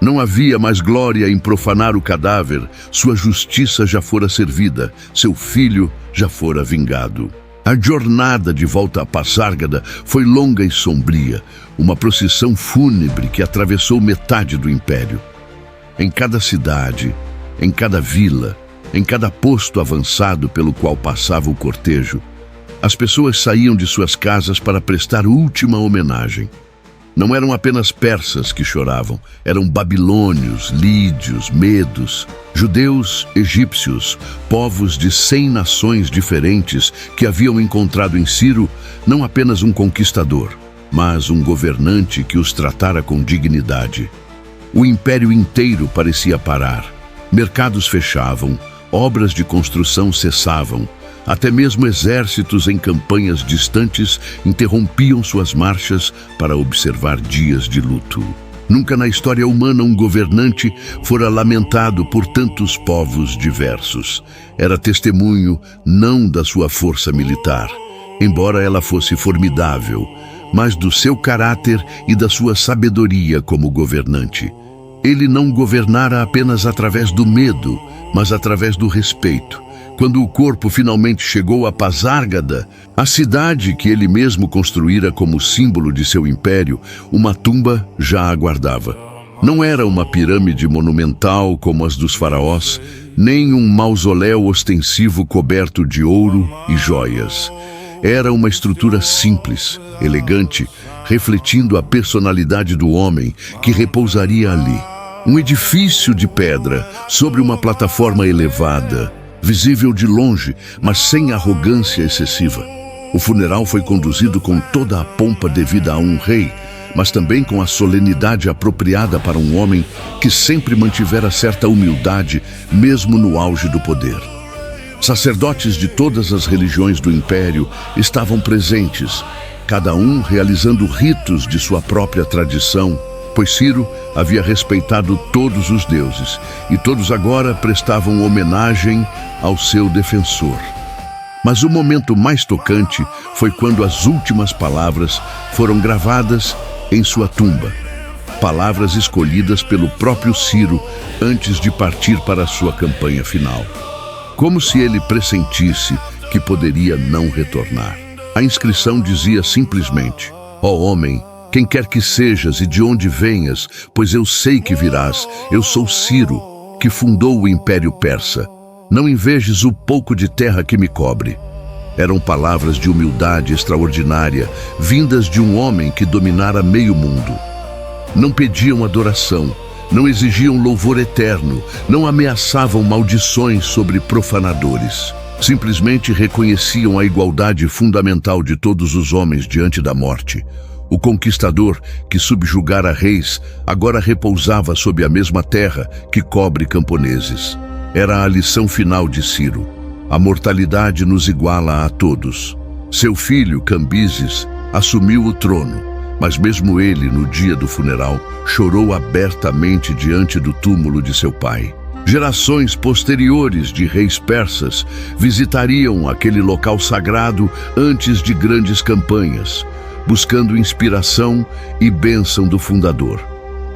Não havia mais glória em profanar o cadáver, sua justiça já fora servida, seu filho já fora vingado. A jornada de volta a Passárgada foi longa e sombria, uma procissão fúnebre que atravessou metade do império. Em cada cidade, em cada vila, em cada posto avançado pelo qual passava o cortejo, as pessoas saíam de suas casas para prestar última homenagem. Não eram apenas persas que choravam, eram babilônios, lídios, medos, judeus, egípcios, povos de 100 nações diferentes que haviam encontrado em Ciro não apenas um conquistador, mas um governante que os tratara com dignidade. O império inteiro parecia parar. Mercados fechavam, obras de construção cessavam, até mesmo exércitos em campanhas distantes interrompiam suas marchas para observar dias de luto. Nunca na história humana um governante fora lamentado por tantos povos diversos. Era testemunho não da sua força militar, embora ela fosse formidável, mas do seu caráter e da sua sabedoria como governante. Ele não governara apenas através do medo, mas através do respeito. Quando o corpo finalmente chegou a Passárgada, a cidade que ele mesmo construíra como símbolo de seu império, uma tumba já aguardava. Não era uma pirâmide monumental como as dos faraós, nem um mausoléu ostensivo coberto de ouro e joias. Era uma estrutura simples, elegante, refletindo a personalidade do homem que repousaria ali. Um edifício de pedra sobre uma plataforma elevada, visível de longe, mas sem arrogância excessiva. O funeral foi conduzido com toda a pompa devida a um rei, mas também com a solenidade apropriada para um homem que sempre mantivera certa humildade, mesmo no auge do poder. Sacerdotes de todas as religiões do império estavam presentes, cada um realizando ritos de sua própria tradição, pois Ciro havia respeitado todos os deuses, e todos agora prestavam homenagem ao seu defensor. Mas o momento mais tocante foi quando as últimas palavras foram gravadas em sua tumba. Palavras escolhidas pelo próprio Ciro antes de partir para a sua campanha final. Como se ele pressentisse que poderia não retornar. A inscrição dizia simplesmente: ó homem, quem quer que sejas e de onde venhas, pois eu sei que virás, eu sou Ciro, que fundou o Império Persa. Não invejes o pouco de terra que me cobre. Eram palavras de humildade extraordinária, vindas de um homem que dominara meio mundo. Não pediam adoração, não exigiam louvor eterno, não ameaçavam maldições sobre profanadores. Simplesmente reconheciam a igualdade fundamental de todos os homens diante da morte. O conquistador, que subjugara reis, agora repousava sob a mesma terra que cobre camponeses. Era a lição final de Ciro. A mortalidade nos iguala a todos. Seu filho, Cambises, assumiu o trono, mas mesmo ele, no dia do funeral, chorou abertamente diante do túmulo de seu pai. Gerações posteriores de reis persas visitariam aquele local sagrado antes de grandes campanhas, buscando inspiração e bênção do fundador.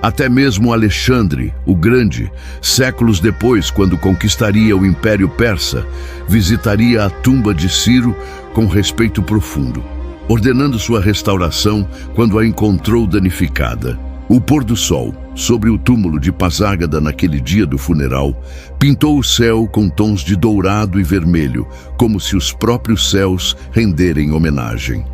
Até mesmo Alexandre, o Grande, séculos depois, quando conquistaria o Império Persa, visitaria a tumba de Ciro com respeito profundo, ordenando sua restauração quando a encontrou danificada. O pôr do sol, sobre o túmulo de Pasárgada naquele dia do funeral, pintou o céu com tons de dourado e vermelho, como se os próprios céus renderem homenagem.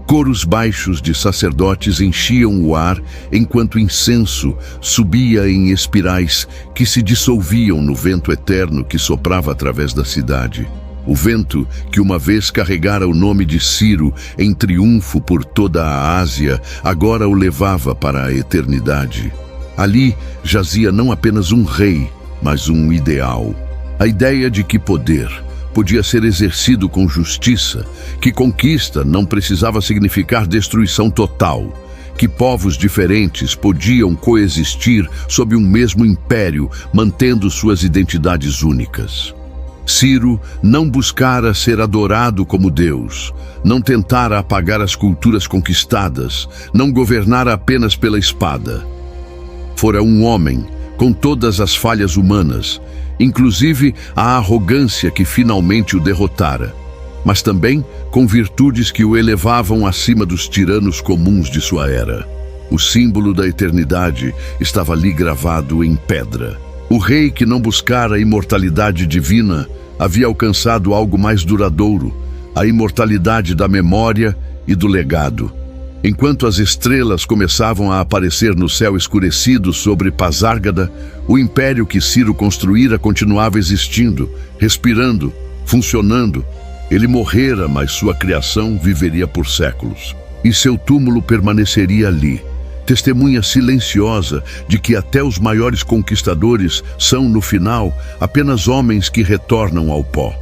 Coros baixos de sacerdotes enchiam o ar, enquanto incenso subia em espirais que se dissolviam no vento eterno que soprava através da cidade. O vento, que uma vez carregara o nome de Ciro em triunfo por toda a Ásia, agora o levava para a eternidade. Ali jazia não apenas um rei, mas um ideal. A ideia de que poder podia ser exercido com justiça, que conquista não precisava significar destruição total, que povos diferentes podiam coexistir sob um mesmo império, mantendo suas identidades únicas. Ciro não buscara ser adorado como Deus, não tentara apagar as culturas conquistadas, não governara apenas pela espada. Fora um homem, com todas as falhas humanas, inclusive a arrogância que finalmente o derrotara, mas também com virtudes que o elevavam acima dos tiranos comuns de sua era. O símbolo da eternidade estava ali gravado em pedra. O rei que não buscara a imortalidade divina havia alcançado algo mais duradouro, a imortalidade da memória e do legado. Enquanto as estrelas começavam a aparecer no céu escurecido sobre Pasárgada, o império que Ciro construíra continuava existindo, respirando, funcionando. Ele morrera, mas sua criação viveria por séculos. E seu túmulo permaneceria ali, testemunha silenciosa de que até os maiores conquistadores são, no final, apenas homens que retornam ao pó.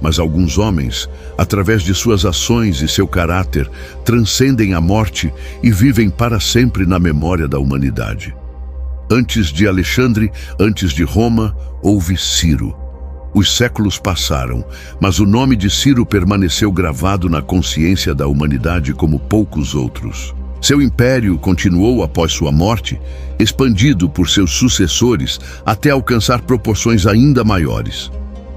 Mas alguns homens, através de suas ações e seu caráter, transcendem a morte e vivem para sempre na memória da humanidade. Antes de Alexandre, antes de Roma, houve Ciro. Os séculos passaram, mas o nome de Ciro permaneceu gravado na consciência da humanidade como poucos outros. Seu império continuou após sua morte, expandido por seus sucessores até alcançar proporções ainda maiores.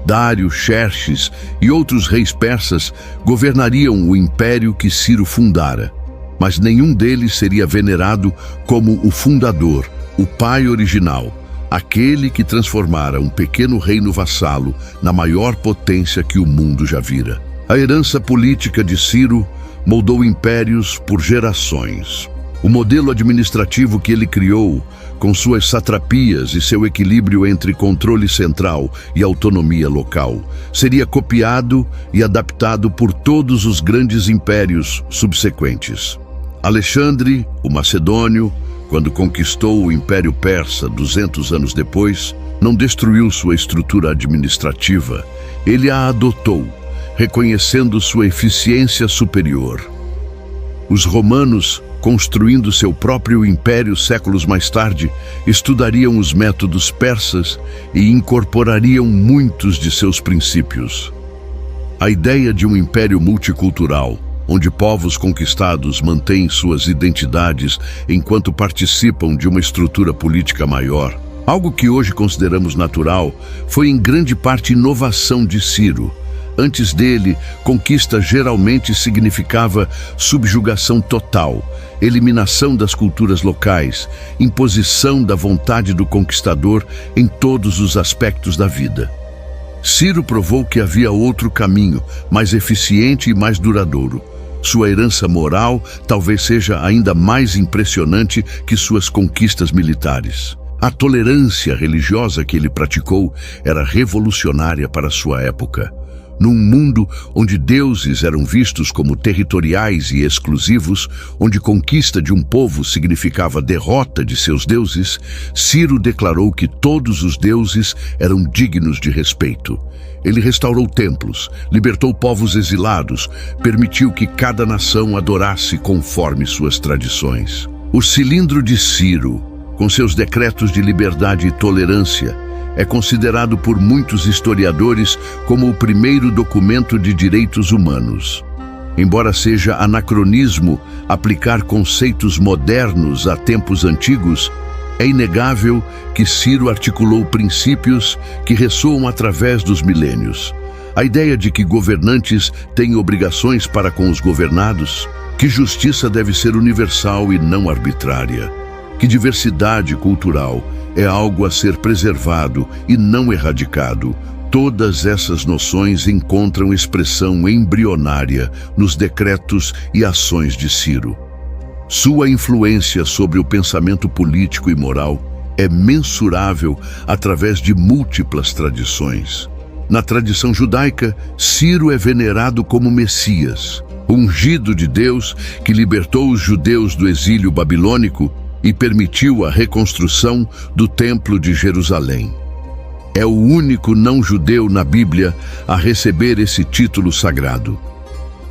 Dário, Xerxes e outros reis persas governariam o império que Ciro fundara, mas nenhum deles seria venerado como o fundador, o pai original, aquele que transformara um pequeno reino vassalo na maior potência que o mundo já vira. A herança política de Ciro moldou impérios por gerações. O modelo administrativo que ele criou, com suas satrapias e seu equilíbrio entre controle central e autonomia local, seria copiado e adaptado por todos os grandes impérios subsequentes. Alexandre, o Macedônio, quando conquistou o Império Persa 200 anos depois, não destruiu sua estrutura administrativa, ele a adotou, reconhecendo sua eficiência superior. Os romanos, construindo seu próprio império séculos mais tarde, estudariam os métodos persas e incorporariam muitos de seus princípios. A ideia de um império multicultural, onde povos conquistados mantêm suas identidades enquanto participam de uma estrutura política maior, algo que hoje consideramos natural, foi em grande parte inovação de Ciro. Antes dele, conquista geralmente significava subjugação total, eliminação das culturas locais, imposição da vontade do conquistador em todos os aspectos da vida. Ciro provou que havia outro caminho, mais eficiente e mais duradouro. Sua herança moral talvez seja ainda mais impressionante que suas conquistas militares. A tolerância religiosa que ele praticou era revolucionária para sua época. Num mundo onde deuses eram vistos como territoriais e exclusivos, onde conquista de um povo significava derrota de seus deuses, Ciro declarou que todos os deuses eram dignos de respeito. Ele restaurou templos, libertou povos exilados, permitiu que cada nação adorasse conforme suas tradições. O cilindro de Ciro, com seus decretos de liberdade e tolerância, é considerado por muitos historiadores como o primeiro documento de direitos humanos. Embora seja anacronismo aplicar conceitos modernos a tempos antigos, é inegável que Ciro articulou princípios que ressoam através dos milênios. A ideia de que governantes têm obrigações para com os governados, que justiça deve ser universal e não arbitrária, que diversidade cultural é algo a ser preservado e não erradicado. Todas essas noções encontram expressão embrionária nos decretos e ações de Ciro. Sua influência sobre o pensamento político e moral é mensurável através de múltiplas tradições. Na tradição judaica, Ciro é venerado como Messias, ungido de Deus que libertou os judeus do exílio babilônico e permitiu a reconstrução do Templo de Jerusalém. É o único não-judeu na Bíblia a receber esse título sagrado.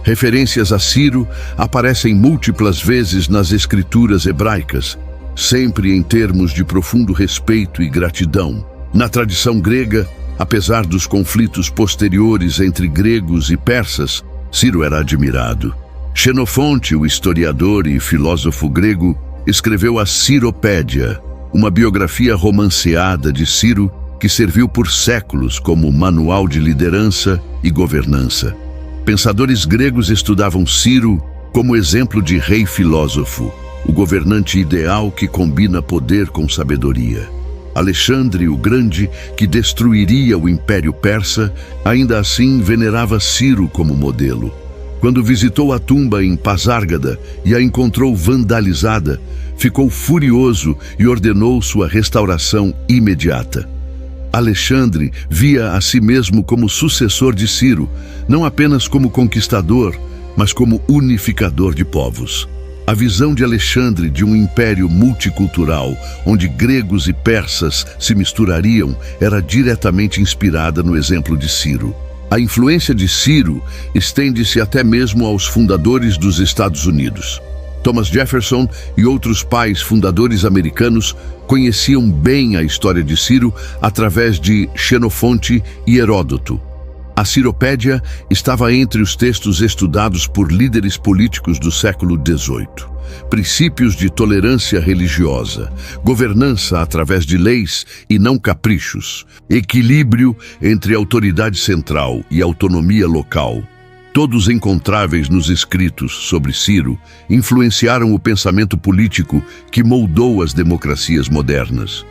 Referências a Ciro aparecem múltiplas vezes nas escrituras hebraicas, sempre em termos de profundo respeito e gratidão. Na tradição grega, apesar dos conflitos posteriores entre gregos e persas, Ciro era admirado. Xenofonte, o historiador e filósofo grego, escreveu a Ciropédia, uma biografia romanceada de Ciro que serviu por séculos como manual de liderança e governança. Pensadores gregos estudavam Ciro como exemplo de rei filósofo, o governante ideal que combina poder com sabedoria. Alexandre o Grande, que destruiria o Império Persa, ainda assim venerava Ciro como modelo. Quando visitou a tumba em Pasárgada e a encontrou vandalizada, ficou furioso e ordenou sua restauração imediata. Alexandre via a si mesmo como sucessor de Ciro, não apenas como conquistador, mas como unificador de povos. A visão de Alexandre de um império multicultural, onde gregos e persas se misturariam, era diretamente inspirada no exemplo de Ciro. A influência de Ciro estende-se até mesmo aos fundadores dos Estados Unidos. Thomas Jefferson e outros pais fundadores americanos conheciam bem a história de Ciro através de Xenofonte e Heródoto. A Ciropédia estava entre os textos estudados por líderes políticos do século XVIII. Princípios de tolerância religiosa, governança através de leis e não caprichos, equilíbrio entre autoridade central e autonomia local. Todos encontráveis nos escritos sobre Ciro, influenciaram o pensamento político que moldou as democracias modernas.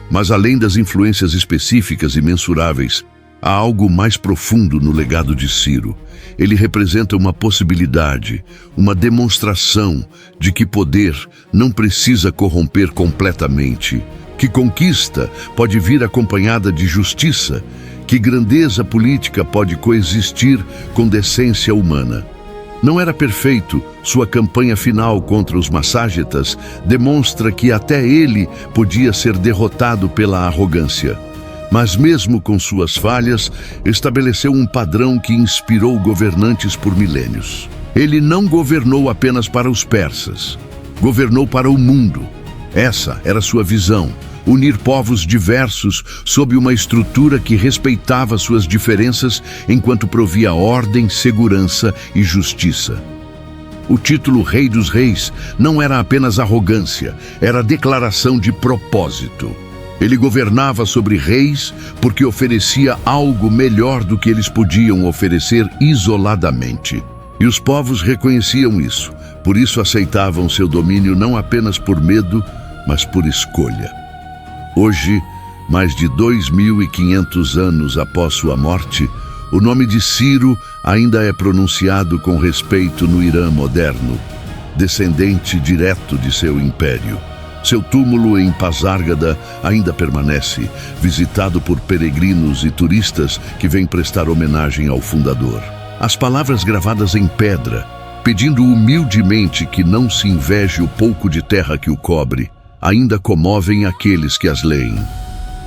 Mas além das influências específicas e mensuráveis, há algo mais profundo no legado de Ciro. Ele representa uma possibilidade, uma demonstração de que poder não precisa corromper completamente, que conquista pode vir acompanhada de justiça, que grandeza política pode coexistir com decência humana. Não era perfeito, sua campanha final contra os masságetas demonstra que até ele podia ser derrotado pela arrogância. Mas mesmo com suas falhas, estabeleceu um padrão que inspirou governantes por milênios. Ele não governou apenas para os persas, governou para o mundo. Essa era sua visão, unir povos diversos sob uma estrutura que respeitava suas diferenças enquanto provia ordem, segurança e justiça. O título Rei dos Reis não era apenas arrogância, era declaração de propósito. Ele governava sobre reis porque oferecia algo melhor do que eles podiam oferecer isoladamente. E os povos reconheciam isso, por isso aceitavam seu domínio não apenas por medo, mas por escolha. Hoje, mais de 2.500 anos após sua morte, o nome de Ciro ainda é pronunciado com respeito no Irã moderno, descendente direto de seu império. Seu túmulo em Pasárgada ainda permanece, visitado por peregrinos e turistas que vêm prestar homenagem ao fundador. As palavras gravadas em pedra, pedindo humildemente que não se inveje o pouco de terra que o cobre, ainda comovem aqueles que as leem.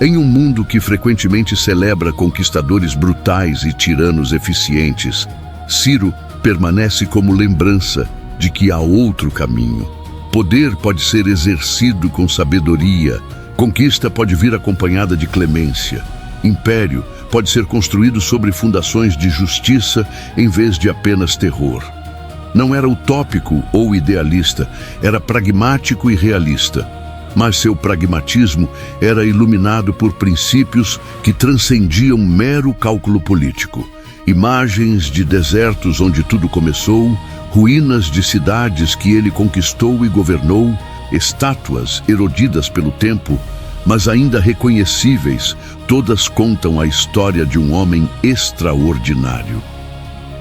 Em um mundo que frequentemente celebra conquistadores brutais e tiranos eficientes, Ciro permanece como lembrança de que há outro caminho. Poder pode ser exercido com sabedoria, conquista pode vir acompanhada de clemência, império pode ser construído sobre fundações de justiça em vez de apenas terror. Não era utópico ou idealista, era pragmático e realista. Mas seu pragmatismo era iluminado por princípios que transcendiam mero cálculo político. Imagens de desertos onde tudo começou, ruínas de cidades que ele conquistou e governou, estátuas erodidas pelo tempo, mas ainda reconhecíveis, todas contam a história de um homem extraordinário.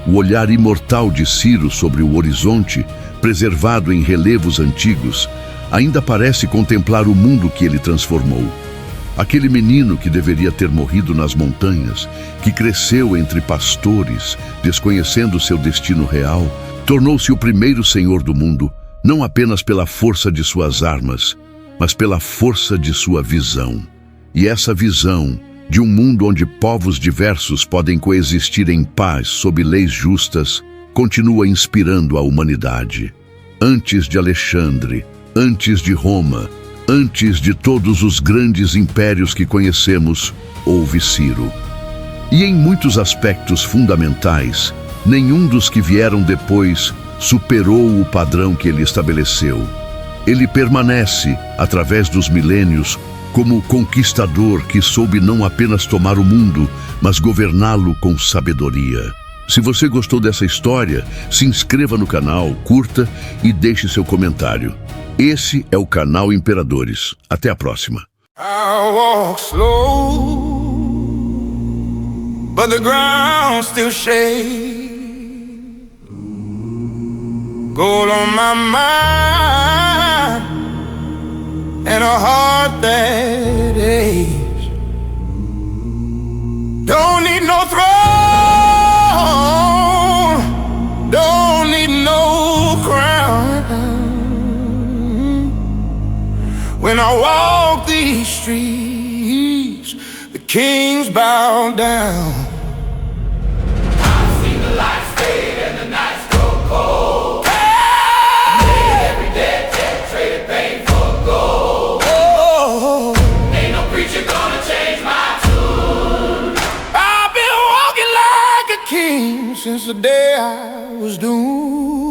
O olhar imortal de Ciro sobre o horizonte, preservado em relevos antigos, ainda parece contemplar o mundo que ele transformou. Aquele menino que deveria ter morrido nas montanhas, que cresceu entre pastores, desconhecendo seu destino real, tornou-se o primeiro senhor do mundo, não apenas pela força de suas armas, mas pela força de sua visão. E essa visão de um mundo onde povos diversos podem coexistir em paz sob leis justas, continua inspirando a humanidade. Antes de Alexandre, antes de Roma, antes de todos os grandes impérios que conhecemos, houve Ciro. E em muitos aspectos fundamentais, nenhum dos que vieram depois superou o padrão que ele estabeleceu. Ele permanece, através dos milênios, como conquistador que soube não apenas tomar o mundo, mas governá-lo com sabedoria. Se você gostou dessa história, se inscreva no canal, curta e deixe seu comentário. Esse é o canal Imperadores. Até a próxima. I walk slow, but the ground still shakes. Gold on my mind and a heart that aches. Don't need no throne, don't need no crown. When I walk these streets, the kings bow down. I've seen the lights fade and the nights grow cold. Made every dead debt, traded pain for gold. Oh, Ain't no preacher gonna change my tune. I've been walking like a king since the day I was doomed.